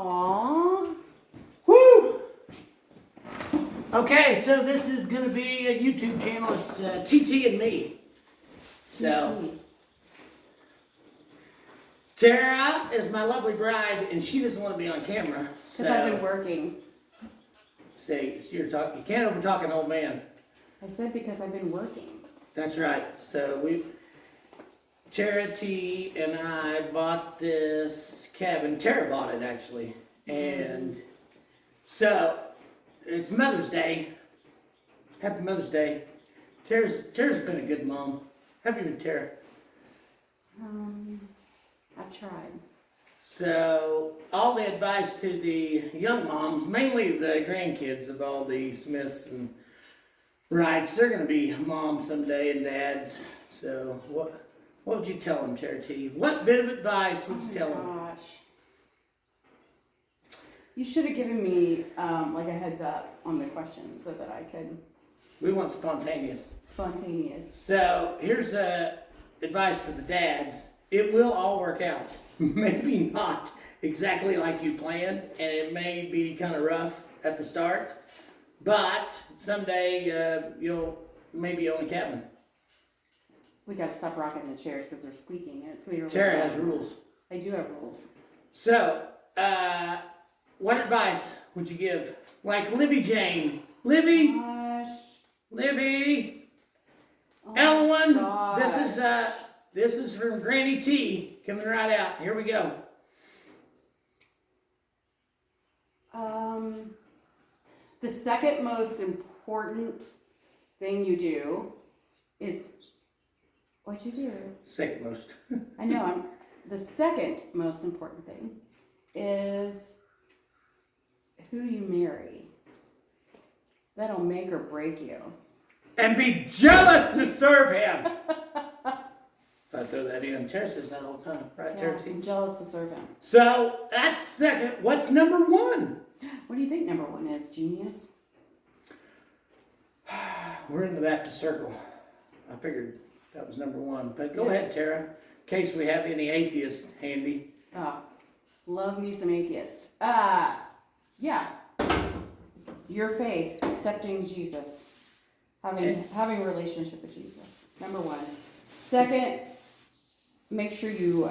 Aww. Woo! Okay, so this is going to be a YouTube channel. It's TT and me. So, Tara is my lovely bride, and she doesn't want to be on camera. Because I've been working. See, so you can't overtalk an old man. I said because I've been working. That's right. So Tara T and I bought this cabin. Tara bought it actually, and so it's Mother's Day. Happy Mother's Day. Tara's been a good mom. Happy with Tara. I've tried. So all the advice to the young moms, mainly the grandkids of all the Smiths and Wrights, they're going to be moms someday and dads. So what would you tell them, Tara T? What bit of advice would you tell them? Gosh. You should have given me like a heads up on the questions so that I could. We want spontaneous. Spontaneous. So here's advice for the dads. It will all work out. Maybe not exactly like you planned, and it may be kind of rough at the start, but someday you'll maybe own a cabin. We gotta stop rocking the chairs because they're squeaking. It's gonna be really Tara loud. has rules. I do have rules. So, what advice would you give? Like Livy Jane. Livy! Gosh. Livy! Oh Ellen! gosh. This is from Granny T. Coming right out. Here we go. The second most important thing you do is what'd you do? Second most. I know. The second most important thing is who you marry. That'll make or break you. And be jealous to serve him. I throw that in. Tara says that all the time, right, Yeah, Tara T? I'm jealous to serve him. So that's second. What's number one? What do you think number one is? Genius? We're in the Baptist circle. I figured that was number one. But go ahead, Tara, in case we have any atheists handy. Oh, love me some atheists. Yeah. Your faith, accepting Jesus, having a relationship with Jesus. Number one. Second, make sure who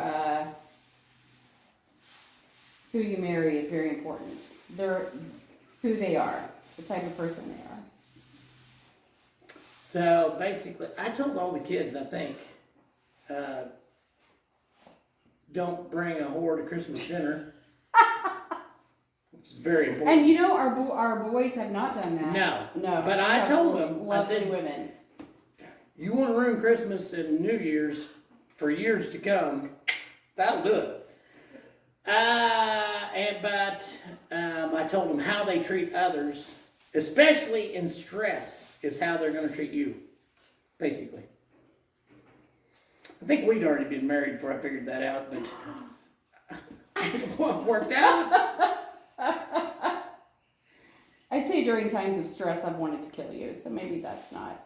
you marry is very important. Who they are, the type of person they are. So basically, I told all the kids, I think, don't bring a whore to Christmas dinner. Which is very important. And you know, our boys have not done that. No. But I told them, I lovely said, women. you want to ruin Christmas and New Year's for years to come, that'll do it. I told them how they treat others, especially in stress, is how they're going to treat you, basically. I think we'd already been married before I figured that out, but it worked out. I'd say during times of stress, I've wanted to kill you, so maybe that's not.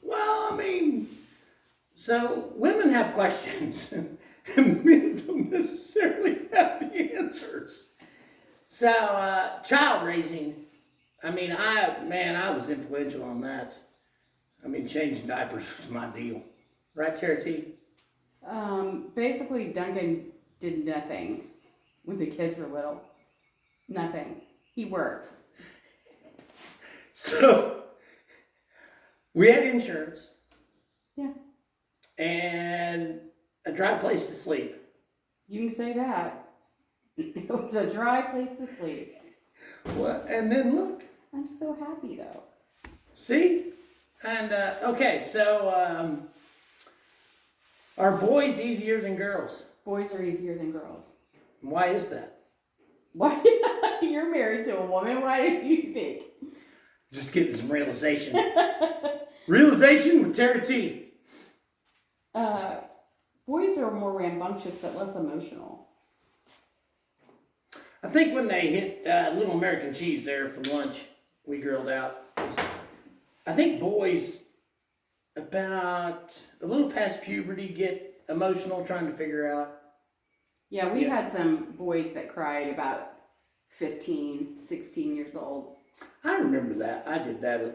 Well, I mean, so women have questions, and men don't necessarily have the answers. So, child raising, I mean, I was influential on that. I mean, changing diapers was my deal. Right, Tara T? Basically, Duncan did nothing when the kids were little. Nothing. He worked. So, we had insurance. Yeah. And a dry place to sleep. You can say that. It was a dry place to sleep. Well, and then look. I'm so happy, though. See? And, okay, so, are boys easier than girls? Boys are easier than girls. Why is that? Why? You're married to a woman. Why do you think? Just getting some realization. Realization with Tara T. Boys are more rambunctious but less emotional. I think when they hit Little American Cheese there for lunch, we grilled out. I think boys about a little past puberty get emotional trying to figure out. Yeah, we had some boys that cried about 15, 16 years old. I remember that. I did that.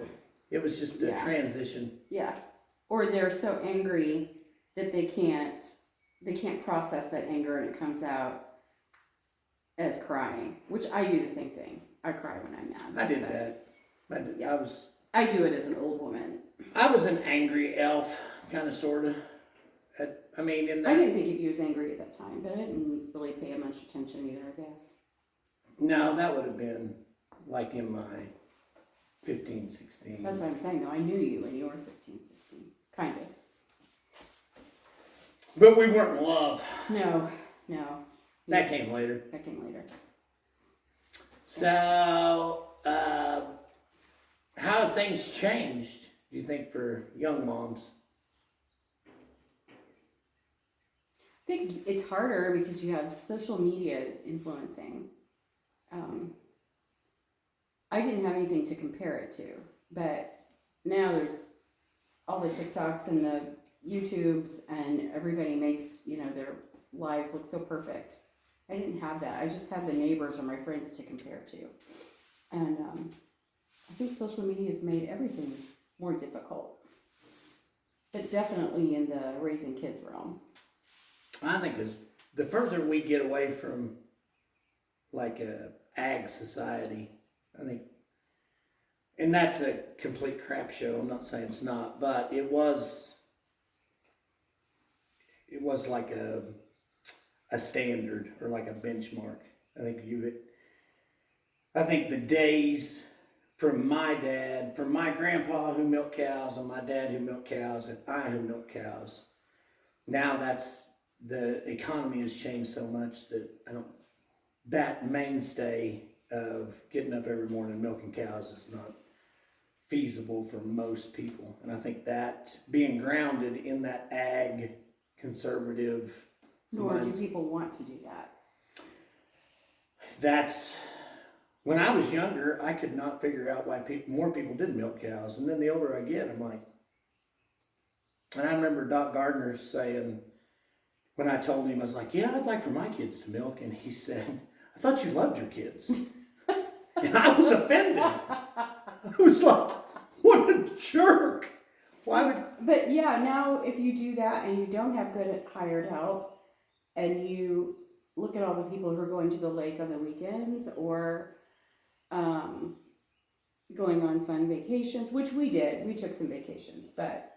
It was just a Yeah. transition. Yeah. Or they're so angry that they can't process that anger and it comes out as crying, which I do the same thing. I cry when I'm mad. I did that. Yeah. I do it as an old woman. I was an angry elf, kind of, sort of. I mean, in that. I didn't think of you as angry at that time, but I didn't really pay much attention either, I guess. No, that would have been like in my 15, 16. That's what I'm saying, though. I knew you when you were 15, 16. Kind of. But we weren't in love. No. That came later. So, how have things changed, do you think, for young moms? I think it's harder because you have social media is influencing. I didn't have anything to compare it to, but now there's all the TikToks and the YouTubes, and everybody makes, their lives look so perfect. I didn't have that. I just had the neighbors or my friends to compare to. And I think social media has made everything more difficult. But definitely in the raising kids realm. I think the further we get away from like a ag society, I think, and that's a complete crap show. I'm not saying it's not, but it was like a standard or like a benchmark. I think the days from my dad, from my grandpa who milked cows, and my dad who milked cows, and I who milked cows. Now the economy has changed so much that that mainstay of getting up every morning and milking cows is not feasible for most people. And I think that being grounded in that ag conservative. Nor do people want to do that. That's, when I was younger, I could not figure out why more people did milk cows. And then the older I get, I'm like, and I remember Doc Gardner saying, when I told him, I was like, yeah, I'd like for my kids to milk. And he said, I thought you loved your kids. And I was offended. I was like, what a jerk. Why would... But yeah, now if you do that and you don't have good hired help, and you look at all the people who are going to the lake on the weekends or going on fun vacations, which we did. We took some vacations, but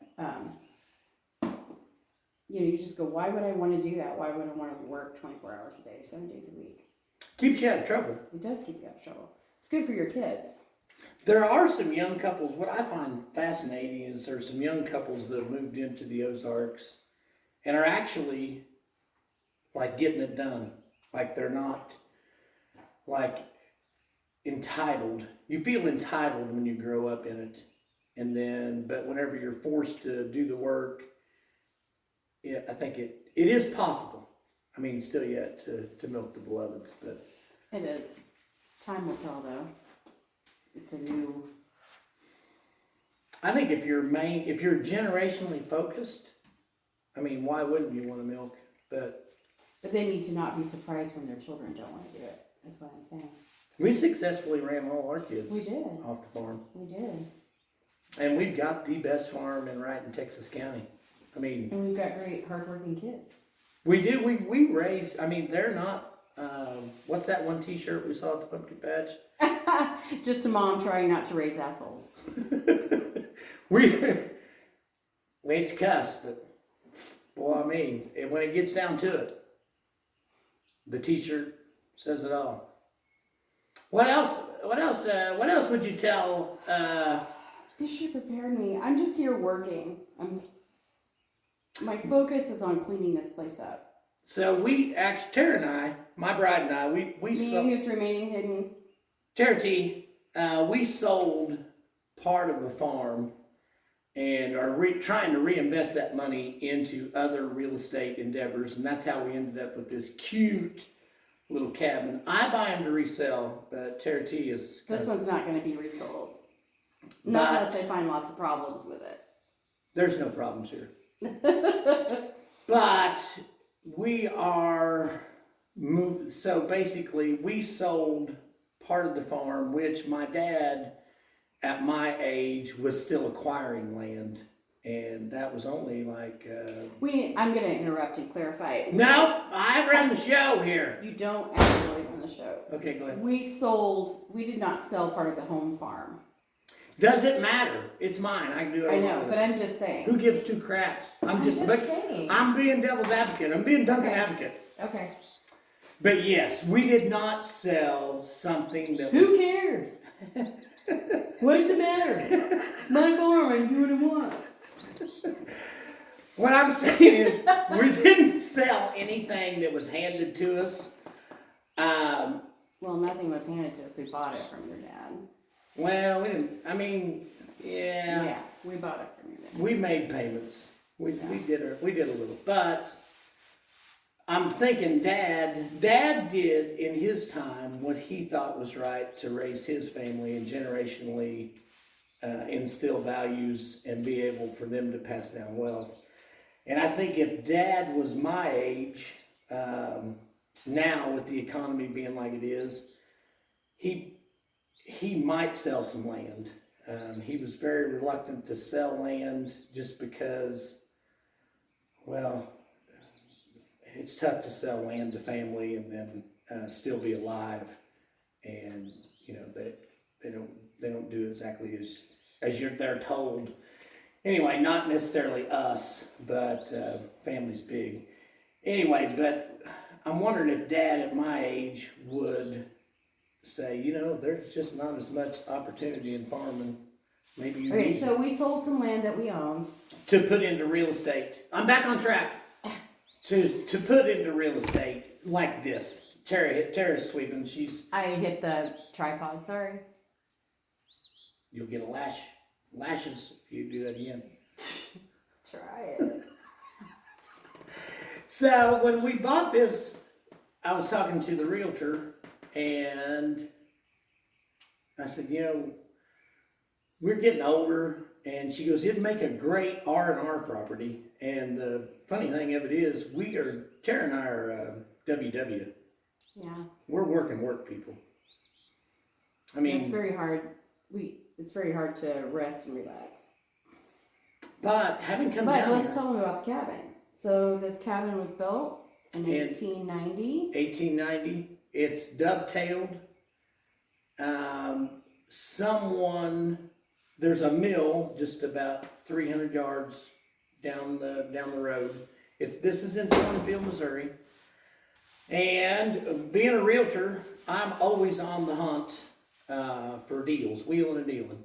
you just go, why would I want to do that? Why would I want to work 24 hours a day, 7 days a week? Keeps you out of trouble. It does keep you out of trouble. It's good for your kids. There are some young couples, what I find fascinating is there's some young couples that have moved into the Ozarks and are actually like getting it done. Like they're not like entitled. You feel entitled when you grow up in it. And then, but whenever you're forced to do the work, yeah, I think it is possible. I mean, still yet to milk the beloveds, but. It is. Time will tell though. It's a new. I think if you're generationally focused, I mean, why wouldn't you want to milk? But they need to not be surprised when their children don't want to do it. That's what I'm saying. We successfully ran all our kids. We did. Off the farm. We did. And we've got the best farm in Texas County. I mean. And we've got great, hardworking kids. We do. We raise. I mean, they're not. What's that one T-shirt we saw at the pumpkin patch? Just a mom trying not to raise assholes. we hate to cuss, but well, I mean, when it gets down to it, the T-shirt says it all. What else? What else would you tell? You should prepare me. I'm just here working. My focus is on cleaning this place up. So we actually, Tara and I, my bride and I, we who's remaining hidden. Tara T, we sold part of a farm and are trying to reinvest that money into other real estate endeavors, and that's how we ended up with this cute little cabin. I buy them to resell, but Tara T is. This one's not going to be resold. Not unless I find lots of problems with it. There's no problems here. But we are moved. So basically, we sold part of the farm, which my dad, at my age, was still acquiring land. And that was only like... I'm going to interrupt and clarify. No, I ran the show here. You don't actually run the show. Okay, go ahead. We did not sell part of the home farm. Does it matter? It's mine. I can do it. I know, but I'm just saying. Who gives two craps? I'm just saying. I'm being devil's advocate. I'm being Duncan advocate. Okay. But yes, we did not sell something that Who cares? What does it matter? It's my farm. I can do what I want. What I'm saying is, we didn't sell anything that was handed to us. Well, nothing was handed to us. We bought it from your dad. Well, we didn't. I mean, yeah. Yeah, we bought it from your dad. We made payments. We did a little, but I'm thinking Dad did in his time what he thought was right to raise his family and generationally instill values and be able for them to pass down wealth. And I think if Dad was my age, now with the economy being like it is, he might sell some land. He was very reluctant to sell land just because, well, it's tough to sell land to family and then still be alive, and you know they don't do exactly as they're told. Anyway, not necessarily us, but family's big. Anyway, but I'm wondering if Dad at my age would say, you know, there's just not as much opportunity in farming. Maybe you Okay, need so we sold some land that we owned. to put into real estate. I'm back on track. To put into real estate like this. Tara's sweeping. I hit the tripod, sorry. You'll get lashes if you do that again. Try it. So when we bought this, I was talking to the realtor and I said, you know, we're getting older, and she goes, it'd make a great R&R property. And the funny thing of it is, Tara and I are WW. Yeah. We're work people. I mean, It's very hard. It's very hard to rest and relax. but having come But down let's here, tell them about the cabin. So this cabin was built in 1890. 1890, it's dovetailed. There's a mill just about 300 yards down the road. This is in Thornfield, Missouri. And being a realtor, I'm always on the hunt for deals, wheeling and dealing.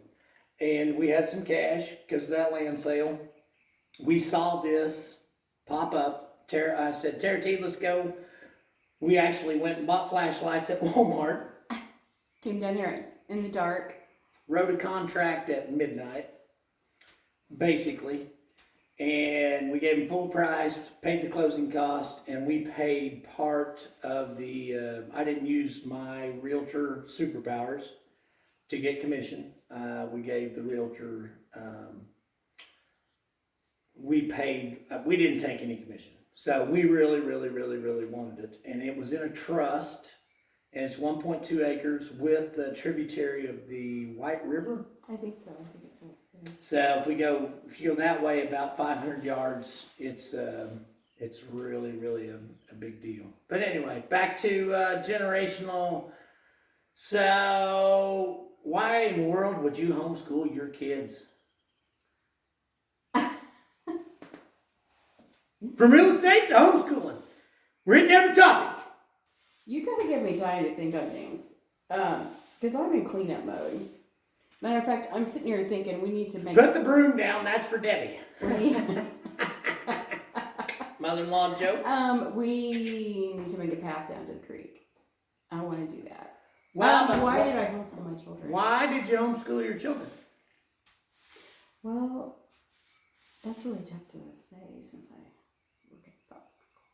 And we had some cash because of that land sale. We saw this pop up. I said, Tara T, let's go. We actually went and bought flashlights at Walmart. Came down here in the dark. Wrote a contract at midnight, basically. And we gave them full price, paid the closing cost, and we paid part of the, I didn't use my realtor superpowers to get commission. We gave the realtor, we didn't take any commission. So we really wanted it. And it was in a trust, and it's 1.2 acres with the tributary of the White River. I think so. I think it's right. So if you go that way about 500 yards, it's really a big deal. But anyway, back to generational. So why in the world would you homeschool your kids? From real estate to homeschooling. We're in every topic. You gotta give me time to think on things. Because I'm in cleanup mode. Matter of fact, I'm sitting here thinking we need to make... Put the broom down, that's for Debbie. Mother-in-law joke? We need to make a path down to the creek. I want to do that. Well, why did I homeschool my children? Why did you homeschool your children? Well, that's really tough to say since I work at public school.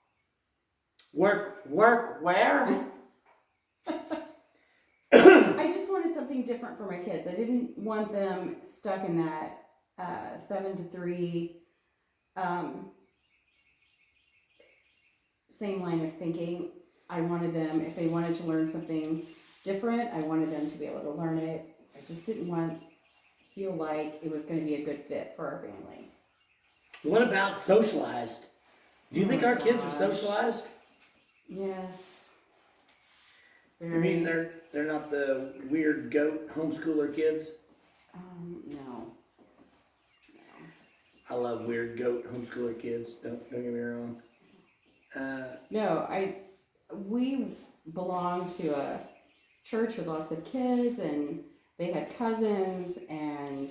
Work where? I just wanted something different for my kids. I didn't want them stuck in that 7 to 3 same line of thinking. I wanted them, if they wanted to learn something different. I wanted them to be able to learn it. I just didn't feel like it was going to be a good fit for our family. What about socialized? Do you think our kids are gosh. socialized? Yes. I mean, they're not the weird goat homeschooler kids? No. I love weird goat homeschooler kids. Don't get me wrong. No, we belonged to a church with lots of kids, and they had cousins, and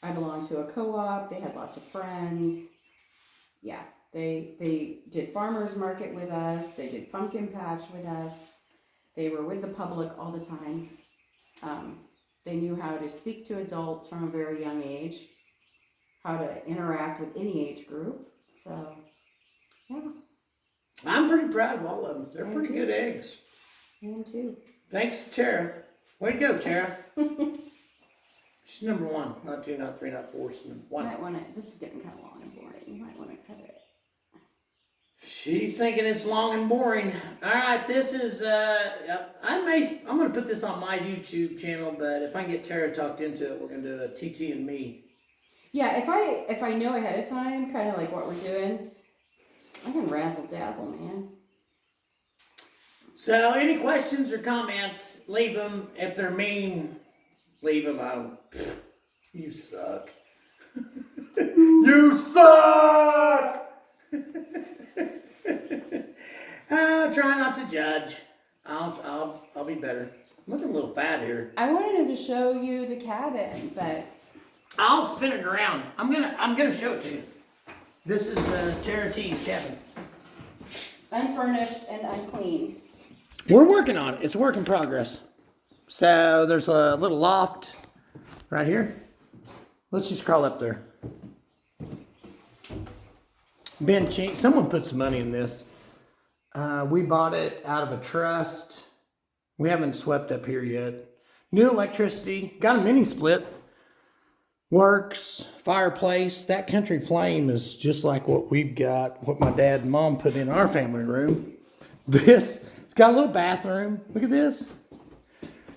I belonged to a co-op. They had lots of friends. Yeah, they did farmers market with us. They did pumpkin patch with us. They were with the public all the time. They knew how to speak to adults from a very young age, how to interact with any age group. So, yeah. I'm pretty proud of all of them. They're I am pretty too. good eggs. I am too. Thanks to Tara. Way to go, Tara. She's number one. Not two, not three, not four. She's number one. This is getting kind of long and boring. You might want to cut it. She's thinking it's long and boring. All right, this is, I'm going to put this on my YouTube channel, but if I can get Tara talked into it, we're going to do a TT and me. Yeah, if I know ahead of time, kind of like what we're doing, I can razzle dazzle, man. So, any questions or comments, leave them. If they're mean, leave them. You suck. You suck! Try not to judge. I'll be better. I'm looking a little fat here. I wanted him to show you the cabin, but I'll spin it around. I'm gonna show it to you. This is Tara T's cabin. unfurnished and uncleaned. We're working on it. It's a work in progress. So there's a little loft right here. Let's just crawl up there. Benching. Someone put some money in this. We bought it out of a trust. We haven't swept up here yet. New electricity. Got a mini split. Works. Fireplace. That country flame is just like what we've got, what my dad and mom put in our family room. This, it's got a little bathroom. Look at this.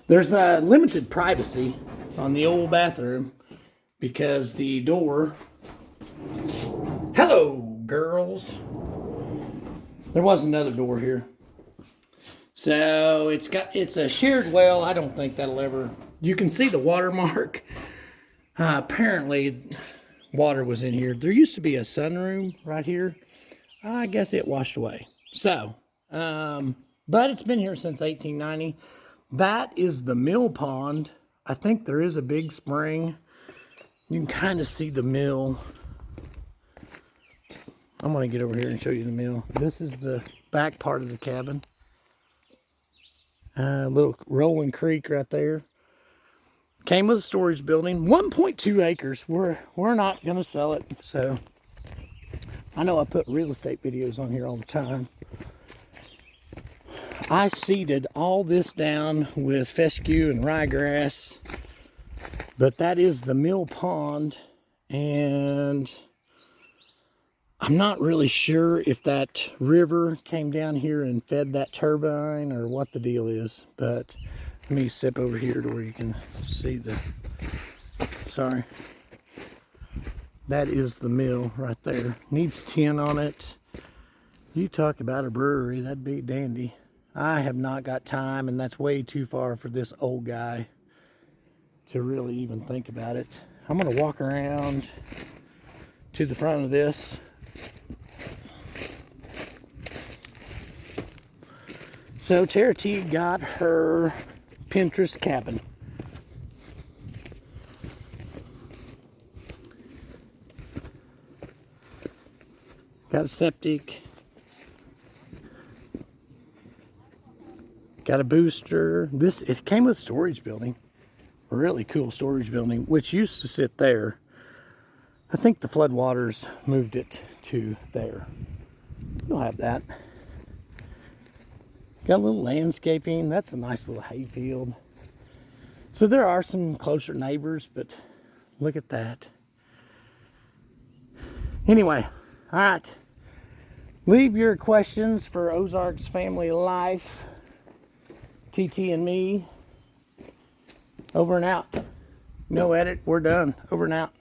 There's limited privacy on the old bathroom because the door. Hello, girls. There was another door here. So it's a shared well. I don't think that'll ever. You can see the watermark. Apparently, water was in here. There used to be a sunroom right here. I guess it washed away. So, but it's been here since 1890. That is the mill pond. I think there is a big spring. You can kind of see the mill. I'm going to get over here and show you the mill. This is the back part of the cabin. Little rolling creek right there. Came with a storage building. 1.2 acres. We're not going to sell it. So I know I put real estate videos on here all the time. I seeded all this down with fescue and ryegrass. But that is the mill pond. And I'm not really sure if that river came down here and fed that turbine or what the deal is. But let me step over here to where you can see the, sorry. That is the mill right there. Needs tin on it. You talk about a brewery, that'd be dandy. I have not got time, and that's way too far for this old guy to really even think about it. I'm gonna walk around to the front of this. So Tara T got her Pinterest cabin. Got a septic. Got a booster. It came with a storage building. A really cool storage building, which used to sit there. I think the floodwaters moved it to there. You'll have that. Got a little landscaping. That's a nice little hayfield. So there are some closer neighbors, but look at that. Anyway, all right. Leave your questions for Ozarks Family Life TT and me. Over and out. No edit. We're done. Over and out.